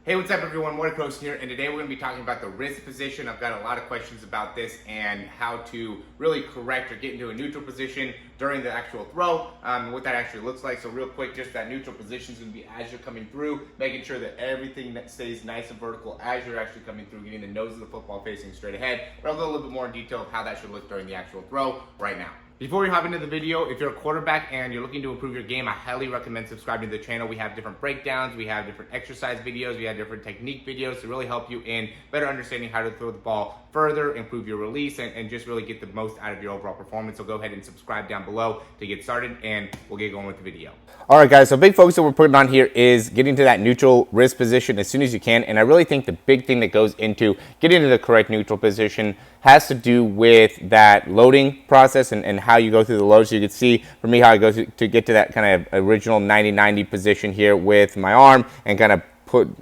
Hey, what's up everyone? Morey Croson here, and today we're going to be talking about the wrist position. I've got a lot of questions about this and how to really correct or get into a neutral position during the actual throw, and what that actually looks like. So real quick, just that neutral position is going to be as you're coming through, making sure that everything that stays nice and vertical as you're actually coming through, getting the nose of the football facing straight ahead. But I'll go a little bit more in detail of how that should look during the actual throw right now. Before we hop into the video, if you're a quarterback and you're looking to improve your game, I highly recommend subscribing to the channel. We have different breakdowns, we have different exercise videos, we have different technique videos to really help you in better understanding how to throw the ball further, improve your release, and just really get the most out of your overall performance. So go ahead and subscribe down below to get started, and we'll get going with the video. All right, guys, so big focus that we're putting on here is getting to that neutral wrist position as soon as you can. And I really think the big thing that goes into getting to the correct neutral position has to do with that loading process and how you go through the load. So you can see for me how I go to get to that kind of original 90-90 position here with my arm and kind of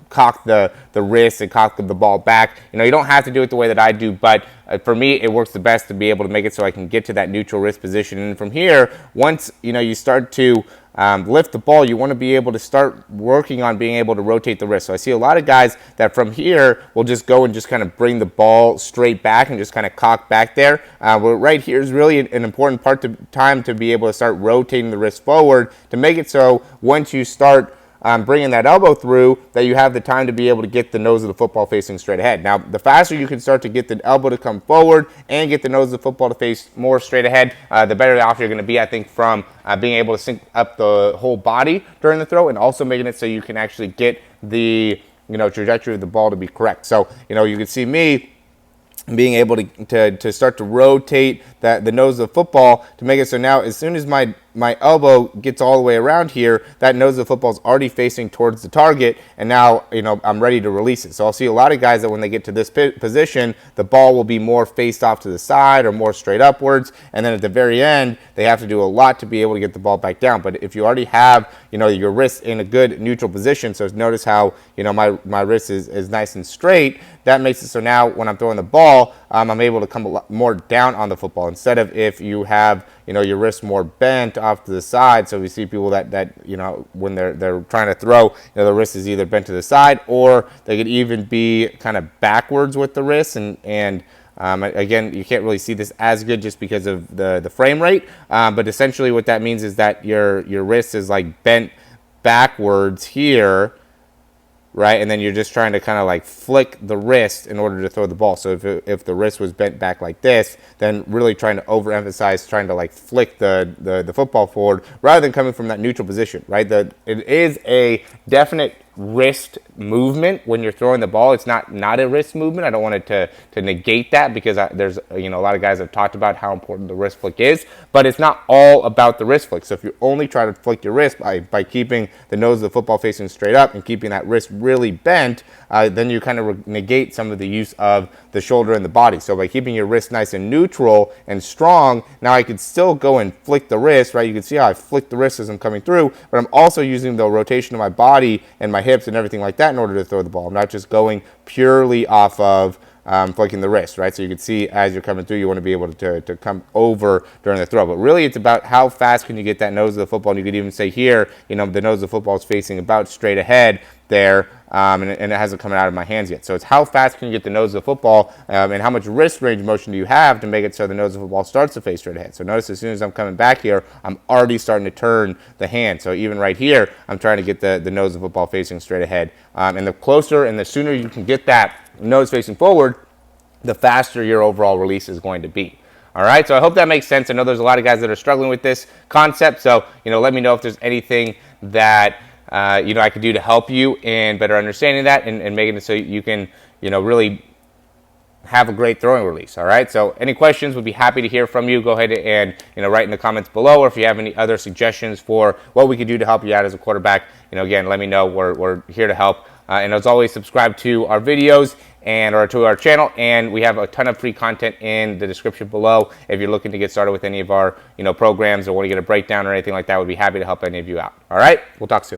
cock the wrist and cock the ball back. You know, you don't have to do it the way that I do, but for me, it works the best to be able to make it so I can get to that neutral wrist position. And from here, once you start to lift the ball, you want to be able to start working on being able to rotate the wrist. So I see a lot of guys that from here will just go and just kind of bring the ball straight back and just kind of cock back there. But right here is really an important time to be able to start rotating the wrist forward to make it so once you start bringing that elbow through, that you have the time to be able to get the nose of the football facing straight ahead. Now, the faster you can start to get the elbow to come forward and get the nose of the football to face more straight ahead, the better off you're going to be, I think, from being able to sync up the whole body during the throw and also making it so you can actually get the trajectory of the ball to be correct. So, you can see me being able to start to rotate the nose of the football to make it so now as soon as my elbow gets all the way around here, that nose of the football is already facing towards the target, and now I'm ready to release it. So I'll see a lot of guys that when they get to this position, the ball will be more faced off to the side or more straight upwards, and then at the very end they have to do a lot to be able to get the ball back down. But if you already have your wrist in a good neutral position, so notice how my wrist is nice and straight, that makes it so now when I'm throwing the ball, I'm able to come a lot more down on the football instead of if you have your wrist more bent off to the side. So we see people that when they're trying to throw, the wrist is either bent to the side or they could even be kind of backwards with the wrist, and again, you can't really see this as good just because of the frame rate, but essentially what that means is that your wrist is like bent backwards here, right? And then you're just trying to kind of like flick the wrist in order to throw the ball. So if the wrist was bent back like this, then really trying to overemphasize trying to like flick the football forward rather than coming from that neutral position, right? It is a definite wrist movement when you're throwing the ball. It's not a wrist movement. I don't want it to negate that because there's a lot of guys have talked about how important the wrist flick is, but it's not all about the wrist flick. So if you only try to flick your wrist by keeping the nose of the football facing straight up and keeping that wrist really bent, then you kind of negate some of the use of the shoulder and the body. So by keeping your wrist nice and neutral and strong, now I could still go and flick the wrist, right? You can see how I flick the wrist as I'm coming through, but I'm also using the rotation of my body and my hips and everything like that in order to throw the ball. I'm not just going purely off of flicking the wrist, right? So you can see as you're coming through, you want to be able to come over during the throw. But really, it's about how fast can you get that nose of the football. And you could even say here, the nose of the football is facing about straight ahead there, and it hasn't come out of my hands yet. So it's how fast can you get the nose of the football, and how much wrist range motion do you have to make it so the nose of the football starts to face straight ahead. So notice as soon as I'm coming back here, I'm already starting to turn the hand. So even right here, I'm trying to get the nose of the football facing straight ahead. And the closer and the sooner you can get that nose facing forward, the faster your overall release is going to be. All right, so I hope that makes sense. I know there's a lot of guys that are struggling with this concept, so let me know if there's anything that I could do to help you in better understanding that and making it so you can really have a great throwing release. All right, so any questions, would be happy to hear from you. Go ahead and write in the comments below, or if you have any other suggestions for what we could do to help you out as a quarterback, again, let me know. We're here to help. And as always, subscribe to our videos or to our channel, and we have a ton of free content in the description below. If you're looking to get started with any of our programs or want to get a breakdown or anything like that, we'd be happy to help any of you out. All right, we'll talk soon.